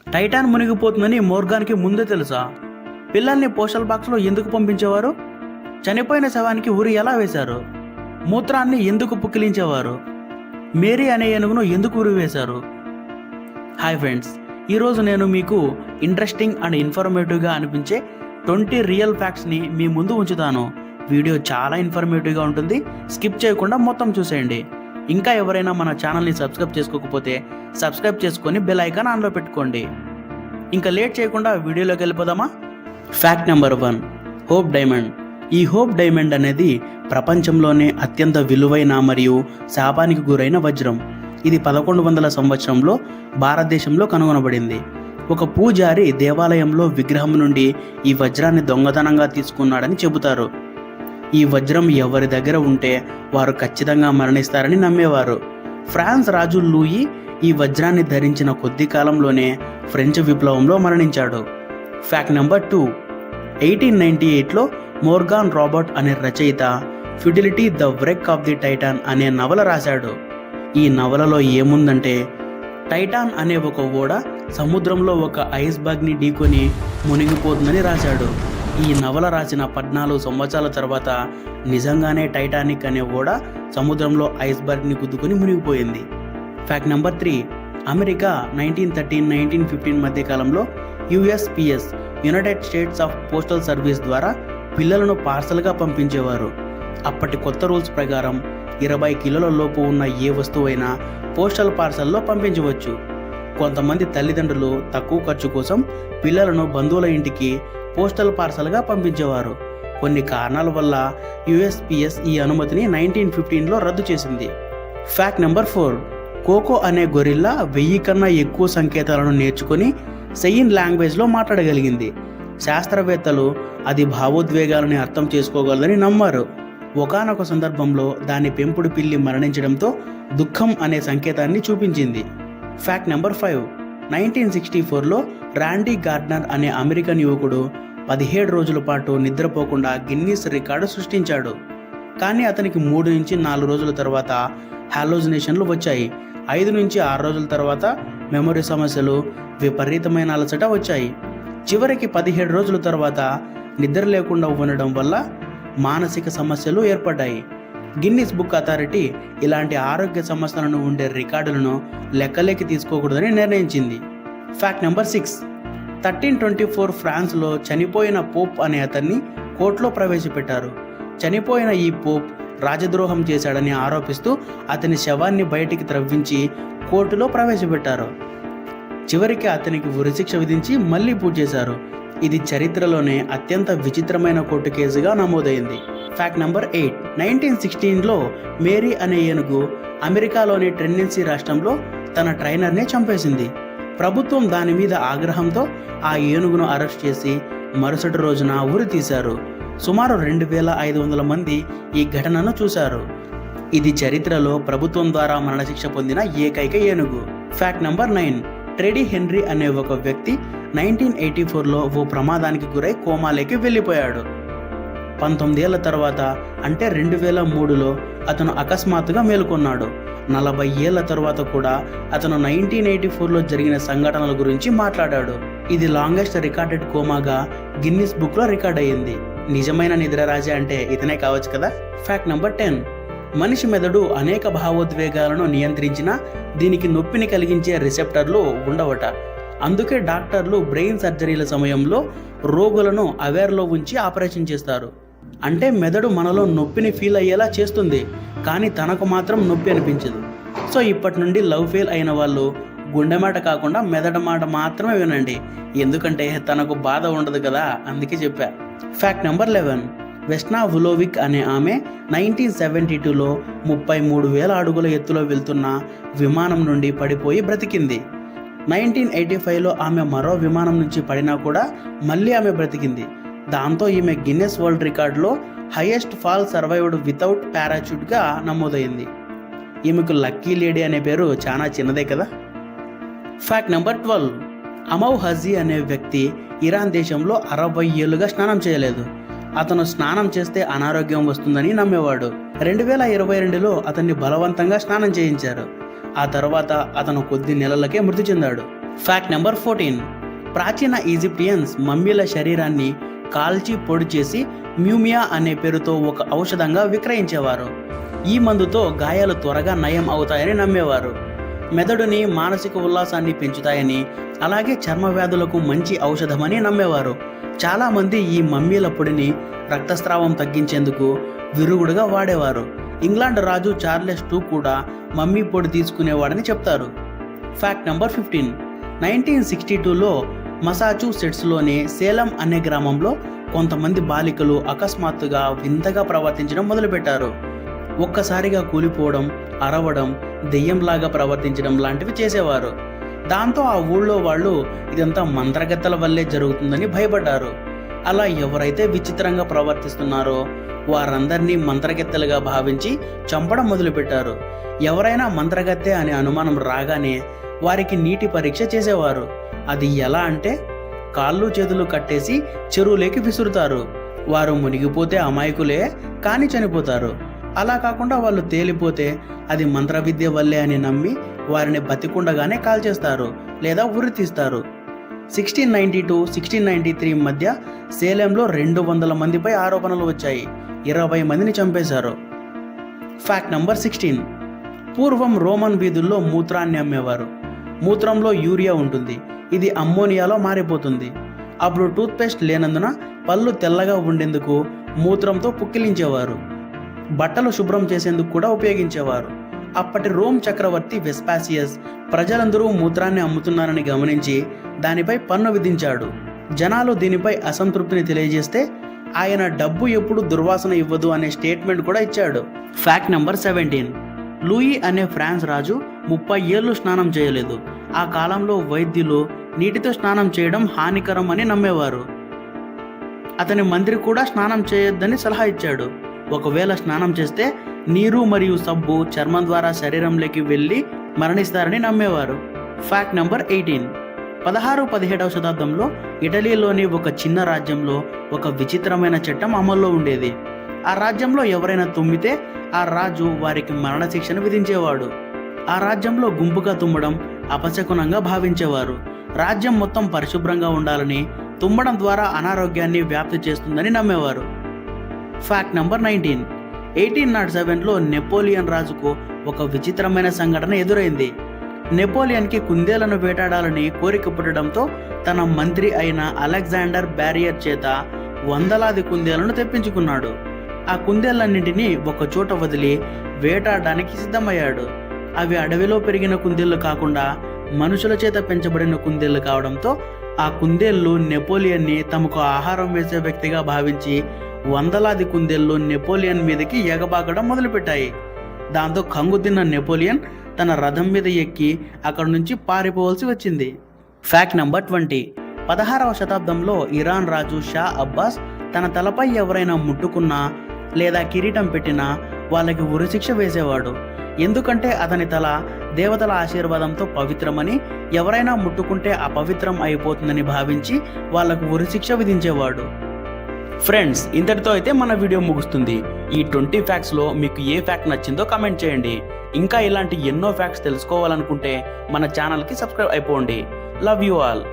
Titan మునిగిపోతుందని మోర్గాన్కి ముందే తెలుసా? పిల్లల్ని పోస్టల్ బాక్స్లో ఎందుకు పంపించేవారు? చనిపోయిన శవానికి ఉరి ఎలా వేశారు? మూత్రాన్ని ఎందుకు పుక్కిలించేవారు? మేరీ అనే ఏనుగును ఎందుకు ఉరి వేశారు? హాయ్ ఫ్రెండ్స్, ఈరోజు నేను మీకు ఇంట్రెస్టింగ్ అండ్ ఇన్ఫర్మేటివ్గా అనిపించే 20 రియల్ ఫ్యాక్ట్స్ని మీ ముందు ఉంచుతాను. వీడియో చాలా ఇన్ఫర్మేటివ్గా ఉంటుంది, స్కిప్ చేయకుండా మొత్తం చూసేయండి. ఇంకా ఎవరైనా మన ఛానల్ని సబ్స్క్రైబ్ చేసుకోకపోతే సబ్స్క్రైబ్ చేసుకొని బెల్ ఐకాన్ ఆన్లో పెట్టుకోండి. ఇంకా లేట్ చేయకుండా వీడియోలోకి వెళ్ళిపోదామా? Fact number 1, hope diamond. ఈ హోప్ డైమండ్ అనేది ప్రపంచంలోనే అత్యంత విలువైన మరియు శాపానికి గురైన వజ్రం. ఇది 1100 సంవత్సరంలో భారతదేశంలో కనుగొనబడింది. ఒక పూజారి దేవాలయంలో విగ్రహం నుండి ఈ వజ్రాన్ని దొంగతనంగా తీసుకున్నాడని చెబుతారు. ఈ వజ్రం ఎవరి దగ్గర ఉంటే వారు ఖచ్చితంగా మరణిస్తారని నమ్మేవారు. ఫ్రాన్స్ రాజు లూయి ఈ వజ్రాన్ని ధరించిన కొద్ది కాలంలోనే ఫ్రెంచ్ విప్లవంలో మరణించాడు. ఫ్యాక్ట్ నెంబర్ 2, 1898లో మోర్గాన్ రాబర్ట్ అనే రచయిత futility the wreck of the Titan అనే నవల రాశాడు. ఈ నవలలో ఏముందంటే, టైటాన్ అనే ఒక ఓడ సముద్రంలో ఒక ఐస్బర్గ్ని ఢీకొని మునిగిపోతుందని రాశాడు. ఈ నవల రాసిన 14 సంవత్సరాల తర్వాత నిజంగానే టైటానిక్ అనే ఓడ సముద్రంలో ఐస్బర్గ్ని గుద్దుకొని మునిగిపోయింది. ఫ్యాక్ట్ నెంబర్ 3, అమెరికా 1913-1915 మధ్య కాలంలో యుఎస్పిఎస్ United states of postal service ద్వారా పిల్లలను పార్సల్గా పంపించేవారు. అప్పటి కొత్త రూల్స్ ప్రకారం 20 కిలోల లోపు ఉన్న ఏ వస్తువైనా పోస్టల్ పార్సల్లో పంపించవచ్చు. కొంతమంది తల్లిదండ్రులు తక్కువ ఖర్చు కోసం పిల్లలను బంధువుల ఇంటికి పోస్టల్ పార్సల్గా పంపించేవారు. కొన్ని కారణాల వల్ల యుఎస్పిఎస్ ఈ అనుమతిని 1915లో రద్దు చేసింది. ఫ్యాక్ట్ నెంబర్ 4, కోకో అనే గొరిల్లా 1000 కన్నా ఎక్కువ సంకేతాలను నేర్చుకొని సెయిన్ లాంగ్వేజ్లో మాట్లాడగలిగింది. శాస్త్రవేత్తలు అది భావోద్వేగాలని అర్థం చేసుకోగలదని నమ్మారు. ఒకానొక సందర్భంలో దాని పెంపుడు పిల్లి మరణించడంతో దుఃఖం అనే సంకేతాన్ని చూపించింది. ఫ్యాక్ట్ నెంబర్ 5, 1964లో రాండీ గార్డ్నర్ అనే అమెరికన్ యువకుడు 17 రోజుల పాటు నిద్రపోకుండా గిన్నీస్ రికార్డు సృష్టించాడు. కానీ అతనికి 3 నుంచి 4 రోజుల తర్వాత హాలోజినేషన్లు వచ్చాయి. 5 నుంచి 6 రోజుల తర్వాత మెమొరీ సమస్యలు, విపరీతమైన అలసట వచ్చాయి. చివరికి 17 రోజుల తర్వాత నిద్ర లేకుండా ఉండడం వల్ల మానసిక సమస్యలు ఏర్పడ్డాయి. గిన్నిస్ బుక్ అథారిటీ ఇలాంటి ఆరోగ్య సమస్యలను ఉండే రికార్డులను లెక్కలేకి తీసుకోకూడదని నిర్ణయించింది. ఫ్యాక్ట్ నెంబర్ 6, 1324 ఫ్రాన్స్లో చనిపోయిన పోప్ అనే అతన్ని కోర్టులో ప్రవేశపెట్టారు. చనిపోయిన ఈ పోప్ రాజద్రోహం చేశాడని ఆరోపిస్తూ అతని శవాన్ని బయటికి త్రవ్వించి కోర్టులో ప్రవేశపెట్టారు. చివరికి అతనికి ఉరిశిక్ష విధించి మళ్ళీ పూజ చేశారు. ఇది చరిత్రలోనే అత్యంత విచిత్రమైన కోర్టు కేసుగా నమోదైంది. ఫ్యాక్ట్ నెంబర్ 8, 1916లో మేరీ అనే ఏనుగు అమెరికాలోని టెన్నెసీ రాష్ట్రంలో తన ట్రైనర్నే చంపేసింది. ప్రభుత్వం దాని మీద ఆగ్రహంతో ఆ ఏనుగును అరెస్ట్ చేసి మరుసటి రోజున ఉరి తీశారు. సుమారు 2500 మంది ఈ ఘటనను చూశారు. ఇది చరిత్రలో ప్రభుత్వం ద్వారా మరణశిక్ష పొందిన ఏకైక ఏనుగు. ఫ్యాక్ట్ నెంబర్ 9, ట్రెడీ హెన్రీ అనే ఒక వ్యక్తి 1984లో ఓ ప్రమాదానికి గురై కోమాలోకి వెళ్ళిపోయాడు. 19 ఏళ్ల తర్వాత అంటే 2003లో అతను అకస్మాత్తుగా మేలుకొన్నాడు. 40 ఏళ్ల తర్వాత కూడా అతను 1984లో జరిగిన సంఘటనల గురించి మాట్లాడాడు. ఇది లాంగెస్ట్ రికార్డెడ్ కోమాగా గిన్నిస్ బుక్లో రికార్డ్ అయ్యింది. నిజమైన నిద్రరాజే అంటే ఇతనే కావచ్చు కదా. ఫ్యాక్ట్ నెంబర్ 10, మనిషి మెదడు అనేక భావోద్వేగాలను నియంత్రించిన దీనికి నొప్పిని కలిగించే రిసెప్టర్లు ఉండవట. అందుకే డాక్టర్లు బ్రెయిన్ సర్జరీల సమయంలో రోగులను అవేర్లో ఉంచి ఆపరేషన్ చేస్తారు. అంటే మెదడు మనలో నొప్పిని ఫీల్ అయ్యేలా చేస్తుంది, కానీ తనకు మాత్రం నొప్పి అనిపించదు. సో ఇప్పటి నుండి లవ్ ఫెయిల్ అయిన వాళ్ళు గుండె మాట కాకుండా మెదడు మాట మాత్రమే వినండి, ఎందుకంటే తనకు బాధ ఉండదు కదా, అందుకే చెప్పా. ఫ్యాక్ట్ నెంబర్ 11, వెస్నా వులోవిక్ అనే ఆమె 1972లో 33,000 అడుగుల ఎత్తులో వెళ్తున్న విమానం నుండి పడిపోయి బ్రతికింది. 1985లో ఆమె మరో విమానం నుంచి పడినా కూడా మళ్ళీ ఆమె బ్రతికింది. దాంతో ఈమె గిన్నెస్ వరల్డ్ రికార్డులో హైయెస్ట్ ఫాల్ సర్వైవ్డ్ వితౌట్ పారాచూట్గా నమోదైంది. ఈమెకు లక్కీ లేడీ అనే పేరు చాలా చిన్నదే కదా. ఫ్యాక్ట్ నెంబర్ 12, అమౌ హజీ అనే వ్యక్తి ఇరాన్ దేశంలో 60 ఏళ్లుగా స్నానం చేయలేదు. అతను స్నానం చేస్తే అనారోగ్యం వస్తుందని నమ్మేవాడు. 2022లో అతన్ని బలవంతంగా స్నానం చేయించారు. ఆ తర్వాత అతను కొద్ది నెలలకే మృతి చెందాడు. Fact number 14. ప్రాచీన ఈజిప్టియన్స్ మమ్మీల శరీరాన్ని కాల్చి పొడి చేసి మ్యూమియా అనే పేరుతో ఒక ఔషధంగా విక్రయించేవారు. ఈ మందుతో గాయాలు త్వరగా నయం అవుతాయని నమ్మేవారు. మెదడుని, మానసిక ఉల్లాసాన్ని పెంచుతాయని, అలాగే చర్మ వ్యాధులకు మంచి ఔషధమని నమ్మేవారు. చాలామంది ఈ మమ్మీల పొడిని రక్తస్రావం తగ్గించేందుకు విరుగుడుగా వాడేవారు. ఇంగ్లాండ్ రాజు చార్లెస్ II కూడా మమ్మీ పొడి తీసుకునేవాడని చెప్తారు. Fact number 15. 1962లో మసాచ్యూసెట్స్లోని సేలం అనే గ్రామంలో కొంతమంది బాలికలు అకస్మాత్తుగా వింతగా ప్రవర్తించడం మొదలుపెట్టారు. ఒక్కసారిగా కూలిపోవడం, అరవడం, దెయ్యంలాగా ప్రవర్తించడం లాంటివి చేసేవారు. దాంతో ఆ ఊళ్ళో వాళ్ళు ఇదంతా మంత్రగత్తెల వల్లే జరుగుతుందని భయపడ్డారు. అలా ఎవరైతే విచిత్రంగా ప్రవర్తిస్తున్నారో వారందరినీ మంత్రగత్తెలుగా భావించి చంపడం మొదలుపెట్టారు. ఎవరైనా మంత్రగత్తె అనే అనుమానం రాగానే వారికి నీటి పరీక్ష చేసేవారు. అది ఎలా అంటే, కాళ్ళు చేతులు కట్టేసి చెరువులోకి విసురుతారు. వారు మునిగిపోతే అమాయకులే కానీ చనిపోతారు. అలా కాకుండా వాళ్ళు తేలిపోతే అది మంత్రవిద్య వల్లే అని నమ్మి వారిని బతికుండగానే కాల్చేస్తారు లేదా ఉరి తీస్తారు. 1692-1693 మధ్య సేలంలో 200 మందిపై ఆరోపణలు వచ్చాయి. 20 మందిని చంపేశారు. Fact number 16. పూర్వం రోమన్ వీధుల్లో మూత్రాన్ని అమ్మేవారు. మూత్రంలో యూరియా ఉంటుంది. ఇది అమ్మోనియాలో మారిపోతుంది. అప్పుడు టూత్పేస్ట్ లేనందున పళ్ళు తెల్లగా ఉండేందుకు మూత్రంతో పుక్కిలించేవారు. బట్టలు శుభ్రం చేసేందుకు కూడా ఉపయోగించేవారు. అప్పటి రోమ్ చక్రవర్తి వెస్పాసియస్ ప్రజలందరూ మూత్రాన్ని అమ్ముతున్నారని గమనించి దానిపై పన్ను విధించాడు. జనాలు దీనిపై అసంతృప్తిని తెలియజేస్తే ఆయన డబ్బు ఎప్పుడు దుర్వాసన ఇవ్వదు అనే స్టేట్మెంట్ కూడా ఇచ్చాడు. Fact number 17. లూయి అనే ఫ్రాన్స్ రాజు 30 ఏళ్ళు స్నానం చేయలేదు. ఆ కాలంలో వైద్యులు నీటితో స్నానం చేయడం హానికరం అని నమ్మేవారు. అతని మంత్రి కూడా స్నానం చేయొద్దని సలహా ఇచ్చాడు. ఒకవేళ స్నానం చేస్తే నీరు మరియు సబ్బు చర్మం ద్వారా శరీరంలోకి వెళ్ళి మరణిస్తారని నమ్మేవారు. Fact number 18. 16-17వ శతాబ్దంలో ఇటలీలోని ఒక చిన్న రాజ్యంలో ఒక విచిత్రమైన చట్టం అమల్లో ఉండేది. ఆ రాజ్యంలో ఎవరైనా తుమ్మితే ఆ రాజు వారికి మరణశిక్షను విధించేవాడు. ఆ రాజ్యంలో గుంపుగా తుమ్మడం అపశకునంగా భావించేవారు. రాజ్యం మొత్తం పరిశుభ్రంగా ఉండాలని, తుమ్మడం ద్వారా అనారోగ్యాన్ని వ్యాప్తి చేస్తుందని నమ్మేవారు. Fact number 19. 1807లో నెపోలియన్ రాజుకు ఒక విచిత్రమైన సంఘటన ఎదురైంది. నెపోలియన్కి కుందేలను వేటాడాలని కోరిక పుట్టడంతో తన మంత్రి అయిన అలెగ్జాండర్ బ్యారియర్ చేత వందలాది కుందేలను తెప్పించుకున్నాడు. ఆ కుందేలన్నింటినీ ఒక చోట వదిలి వేటాడడానికి సిద్ధమయ్యాడు. అవి అడవిలో పెరిగిన కుందేళ్లు కాకుండా మనుషుల చేత పెంచబడిన కుందేళ్లు కావడంతో ఆ కుందేళ్లు నెపోలియన్ని తమకు ఆహారం వేసే వ్యక్తిగా భావించి వందలాది కుందేళ్లు నెపోలియన్ మీదకి ఎగబాకడం మొదలుపెట్టాయి. దాంతో కంగుతిన్న నెపోలియన్ తన రథం మీద ఎక్కి అక్కడి నుంచి పారిపోవలసి వచ్చింది. Fact number 20. 16వ శతాబ్దంలో ఇరాన్ రాజు షా అబ్బాస్ తన తలపై ఎవరైనా ముట్టుకున్నా లేదా కిరీటం పెట్టినా వాళ్ళకి ఉరిశిక్ష వేసేవాడు. ఎందుకంటే అతని తల దేవతల ఆశీర్వాదంతో పవిత్రమని, ఎవరైనా ముట్టుకుంటే అపవిత్రం అయిపోతుందని భావించి వాళ్లకు ఉరిశిక్ష విధించేవాడు. ఫ్రెండ్స్, ఇంతటితో అయితే మన వీడియో ముగుస్తుంది. ఈ 20 ఫ్యాక్ట్స్లో మీకు ఏ ఫ్యాక్ట్ నచ్చిందో కామెంట్ చేయండి. ఇంకా ఇలాంటి ఎన్నో ఫ్యాక్ట్స్ తెలుసుకోవాలనుకుంటే మన ఛానల్కి సబ్స్క్రైబ్ అయిపోండి. Love you all.